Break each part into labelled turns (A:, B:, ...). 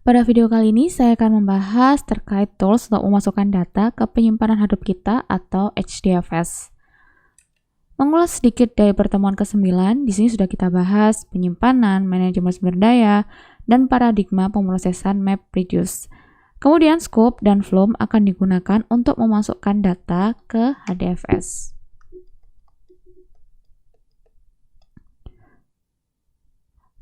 A: Pada video kali ini saya akan membahas terkait tools untuk memasukkan data ke penyimpanan Hadoop kita atau HDFS. Mengulas sedikit dari pertemuan ke-9, di sini sudah kita bahas penyimpanan, manajemen sumber daya, dan paradigma pemrosesan MapReduce. Kemudian scope dan Flume akan digunakan untuk memasukkan data ke HDFS.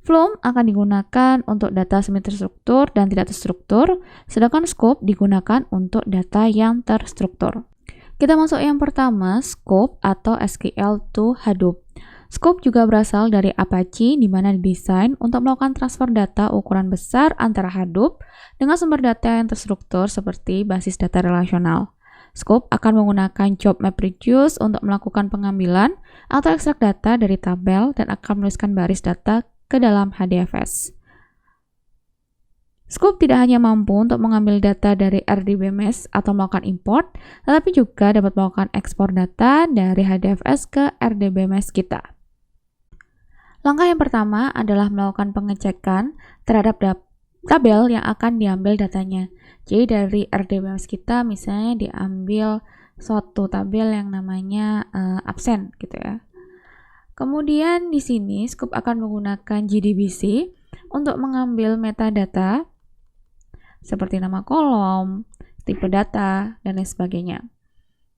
A: Flume akan digunakan untuk data semi-terstruktur dan tidak terstruktur, sedangkan scope digunakan untuk data yang terstruktur. Kita masuk yang pertama, scope atau SQL to Hadoop. Scope juga berasal dari Apache, di mana didesain untuk melakukan transfer data ukuran besar antara Hadoop dengan sumber data yang terstruktur seperti basis data relasional. Scope akan menggunakan job MapReduce untuk melakukan pengambilan atau ekstrak data dari tabel dan akan menuliskan baris data ke dalam HDFS. Scope tidak hanya mampu untuk mengambil data dari RDBMS atau melakukan import, tetapi juga dapat melakukan ekspor data dari HDFS ke RDBMS kita. Langkah yang pertama adalah melakukan pengecekan terhadap tabel yang akan diambil datanya. Jadi dari RDBMS kita misalnya diambil suatu tabel yang namanya absen gitu ya. Kemudian di sini Scope akan menggunakan JDBC untuk mengambil metadata seperti nama kolom, tipe data, dan lain sebagainya.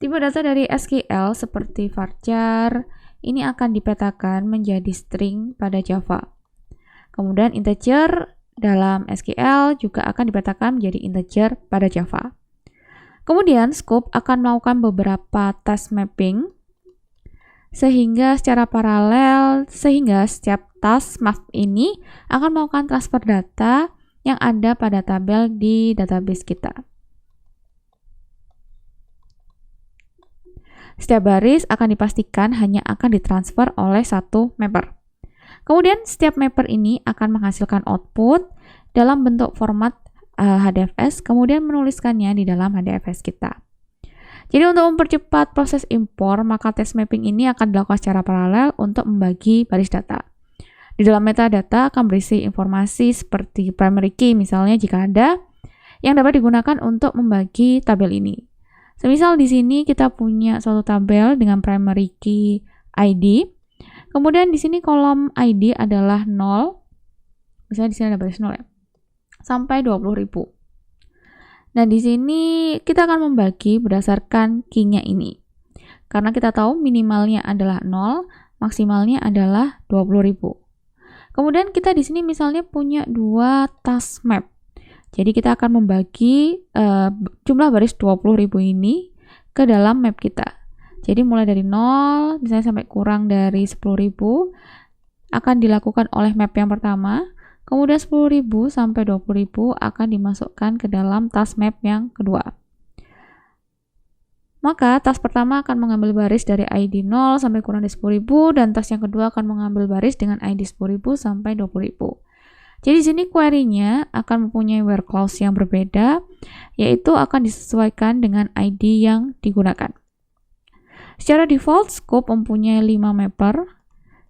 A: Tipe data dari SQL seperti varchar ini akan dipetakan menjadi string pada Java. Kemudian integer dalam SQL juga akan dipetakan menjadi integer pada Java. Kemudian Scope akan melakukan beberapa task mapping sehingga setiap task map ini akan melakukan transfer data yang ada pada tabel di database kita. Setiap baris akan dipastikan hanya akan ditransfer oleh satu mapper. Kemudian setiap mapper ini akan menghasilkan output dalam bentuk format HDFS, kemudian menuliskannya di dalam HDFS kita. Jadi untuk mempercepat proses impor, maka task mapping ini akan dilakukan secara paralel untuk membagi baris data. Di dalam metadata akan berisi informasi seperti primary key misalnya jika ada, yang dapat digunakan untuk membagi tabel ini. Semisal di sini kita punya suatu tabel dengan primary key ID, kemudian di sini kolom ID adalah 0, misalnya di sini ada baris 0 ya, sampai 20.000. Nah, di sini kita akan membagi berdasarkan key-nya ini. Karena kita tahu minimalnya adalah 0, maksimalnya adalah 20.000. Kemudian kita di sini misalnya punya 2 task map. Jadi kita akan membagi jumlah baris 20.000 ini ke dalam map kita. Jadi mulai dari 0 misalnya sampai kurang dari 10.000 akan dilakukan oleh map yang pertama. Kemudian 10.000 sampai 20.000 akan dimasukkan ke dalam task map yang kedua. Maka task pertama akan mengambil baris dari ID 0 sampai kurang dari 10.000 dan task yang kedua akan mengambil baris dengan ID 10.000 sampai 20.000. Jadi di sini query-nya akan mempunyai where clause yang berbeda, yaitu akan disesuaikan dengan ID yang digunakan. Secara default, Scope mempunyai 5 mapper.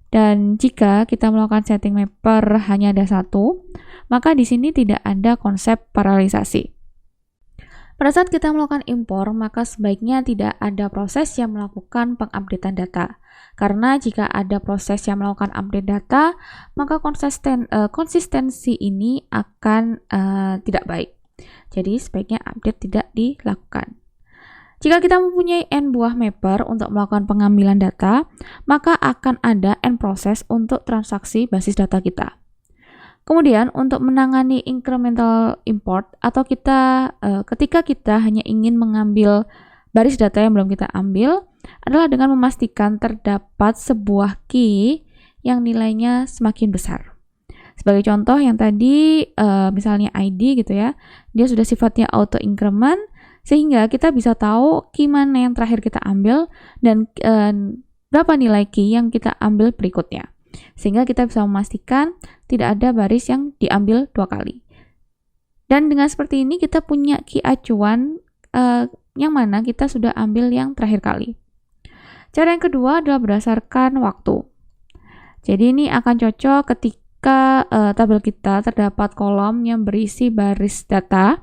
A: Dan jika kita melakukan setting mapper hanya ada satu, maka di sini tidak ada konsep paralelisasi. Pada saat kita melakukan impor, maka sebaiknya tidak ada proses yang melakukan pengupdatean data. Karena jika ada proses yang melakukan update data, maka konsistensi ini akan tidak baik. Jadi sebaiknya update tidak dilakukan. Jika kita mempunyai n buah mapper untuk melakukan pengambilan data, maka akan ada n proses untuk transaksi basis data kita. Kemudian untuk menangani incremental import atau ketika kita hanya ingin mengambil baris data yang belum kita ambil adalah dengan memastikan terdapat sebuah key yang nilainya semakin besar. Sebagai contoh yang tadi misalnya ID gitu ya, dia sudah sifatnya auto increment sehingga kita bisa tahu key mana yang terakhir kita ambil dan berapa nilai key yang kita ambil berikutnya. Sehingga kita bisa memastikan tidak ada baris yang diambil 2 kali. Dan dengan seperti ini kita punya key acuan yang mana kita sudah ambil yang terakhir kali. Cara yang kedua adalah berdasarkan waktu. Jadi ini akan cocok ketika jika tabel kita terdapat kolom yang berisi baris data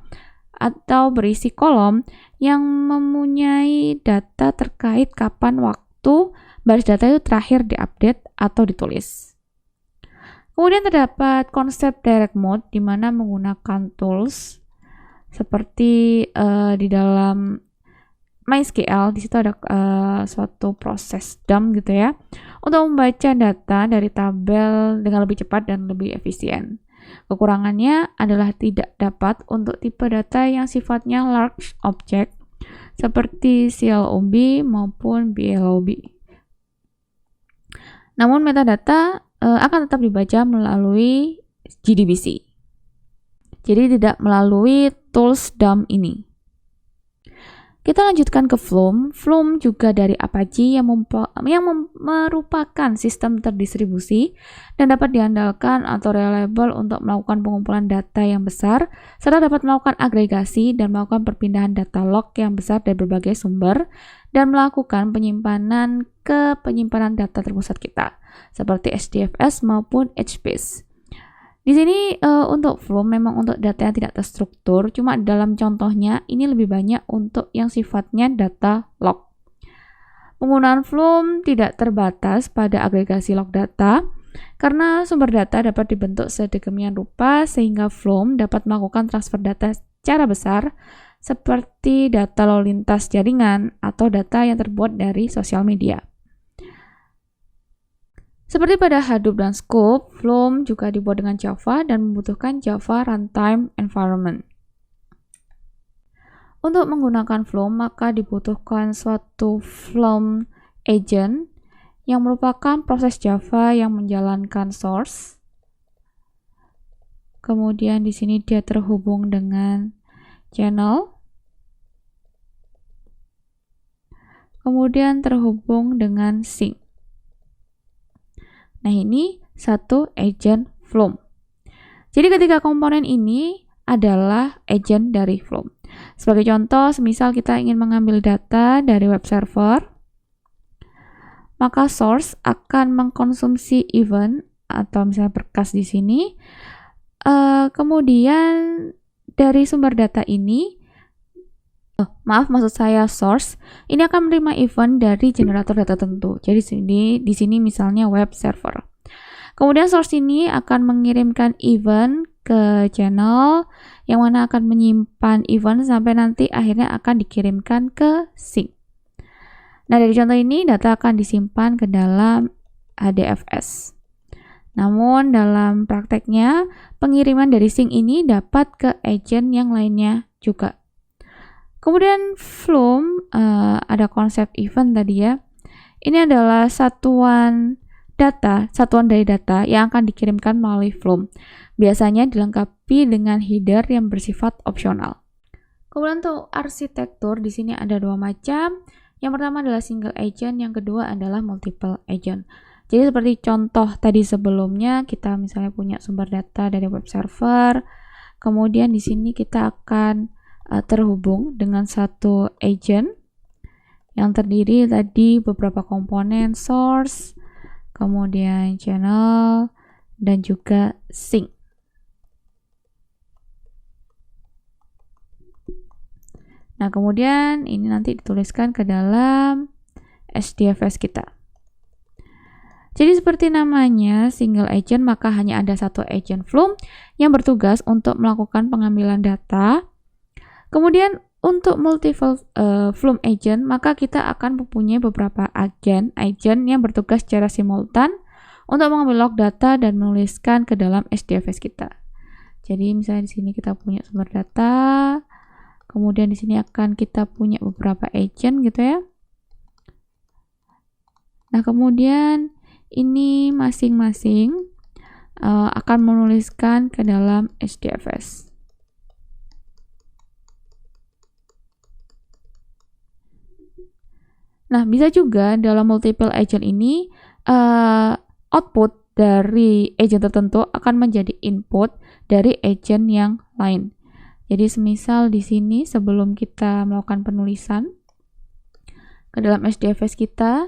A: atau berisi kolom yang mempunyai data terkait kapan waktu baris data itu terakhir diupdate atau ditulis. Kemudian terdapat konsep direct mode di mana menggunakan tools seperti di dalam MySQL. Di situ ada suatu proses dump gitu ya, untuk membaca data dari tabel dengan lebih cepat dan lebih efisien. Kekurangannya adalah tidak dapat untuk tipe data yang sifatnya large object seperti CLOB maupun BLOB. Namun metadata akan tetap dibaca melalui JDBC. Jadi tidak melalui tools dump ini. Kita lanjutkan ke Flume. Flume juga dari Apache yang merupakan sistem terdistribusi dan dapat diandalkan atau reliable untuk melakukan pengumpulan data yang besar, serta dapat melakukan agregasi dan melakukan perpindahan data log yang besar dari berbagai sumber, dan melakukan penyimpanan ke penyimpanan data terpusat kita, seperti HDFS maupun HBase. Di sini untuk Flume memang untuk data yang tidak terstruktur, cuma dalam contohnya ini lebih banyak untuk yang sifatnya data log. Penggunaan Flume tidak terbatas pada agregasi log data, karena sumber data dapat dibentuk sedemikian rupa sehingga Flume dapat melakukan transfer data secara besar, seperti data lalu lintas jaringan atau data yang terbuat dari sosial media. Seperti pada Hadoop dan Scoop, Flume juga dibuat dengan Java dan membutuhkan Java Runtime Environment. Untuk menggunakan Flume, maka dibutuhkan suatu Flume Agent yang merupakan proses Java yang menjalankan source. Kemudian di sini dia terhubung dengan channel. Kemudian terhubung dengan sink. Nah, ini satu agent Flume. Jadi ketiga komponen ini adalah agent dari Flume. Sebagai contoh, semisal kita ingin mengambil data dari web server, maka source akan mengkonsumsi event atau misalnya berkas di sini. Kemudian dari sumber data ini, maksud saya source, ini akan menerima event dari generator data tertentu. Jadi di sini misalnya web server. Kemudian source ini akan mengirimkan event ke channel yang mana akan menyimpan event sampai nanti akhirnya akan dikirimkan ke sink. Nah, dari contoh ini data akan disimpan ke dalam HDFS. Namun dalam prakteknya pengiriman dari sink ini dapat ke agent yang lainnya juga. Kemudian Flume ada konsep event tadi ya. Ini adalah satuan dari data yang akan dikirimkan melalui Flume. Biasanya dilengkapi dengan header yang bersifat opsional. Kemudian untuk arsitektur di sini ada dua macam. Yang pertama adalah single agent, yang kedua adalah multiple agent. Jadi seperti contoh tadi sebelumnya, kita misalnya punya sumber data dari web server. Kemudian di sini kita akan terhubung dengan satu agent yang terdiri tadi beberapa komponen source, kemudian channel, dan juga sink. Nah, kemudian ini nanti dituliskan ke dalam HDFS kita. Jadi seperti namanya single agent, maka hanya ada satu agent Flume yang bertugas untuk melakukan pengambilan data. Kemudian untuk multiple Flume agent, maka kita akan mempunyai beberapa agent yang bertugas secara simultan untuk mengambil log data dan menuliskan ke dalam HDFS kita. Jadi misalnya di sini kita punya sumber data, kemudian di sini akan kita punya beberapa agent gitu ya. Nah, kemudian ini masing-masing akan menuliskan ke dalam HDFS. Nah, bisa juga dalam multiple agent ini output dari agent tertentu akan menjadi input dari agent yang lain. Jadi semisal di sini sebelum kita melakukan penulisan ke dalam HDFS kita,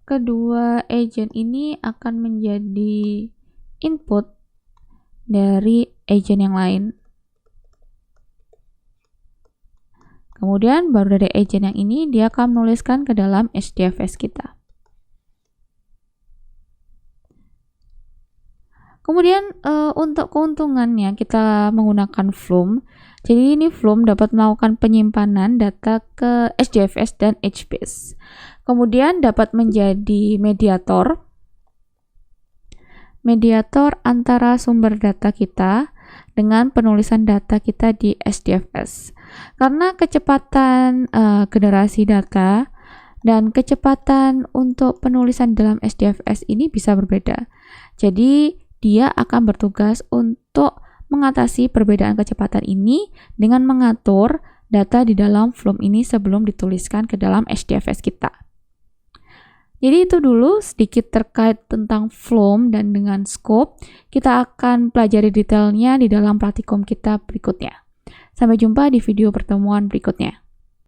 A: kedua agent ini akan menjadi input dari agent yang lain. Kemudian baru dari agent yang ini dia akan menuliskan ke dalam HDFS kita. Kemudian untuk keuntungannya kita menggunakan Flume. Jadi ini Flume dapat melakukan penyimpanan data ke HDFS dan HBase. Kemudian dapat menjadi mediator antara sumber data kita dengan penulisan data kita di HDFS. Karena kecepatan generasi data dan kecepatan untuk penulisan dalam HDFS ini bisa berbeda. Jadi dia akan bertugas untuk mengatasi perbedaan kecepatan ini dengan mengatur data di dalam Flume ini sebelum dituliskan ke dalam HDFS kita. Jadi itu dulu sedikit terkait tentang Flume dan dengan scope. Kita akan pelajari detailnya di dalam praktikum kita berikutnya. Sampai jumpa di video pertemuan berikutnya.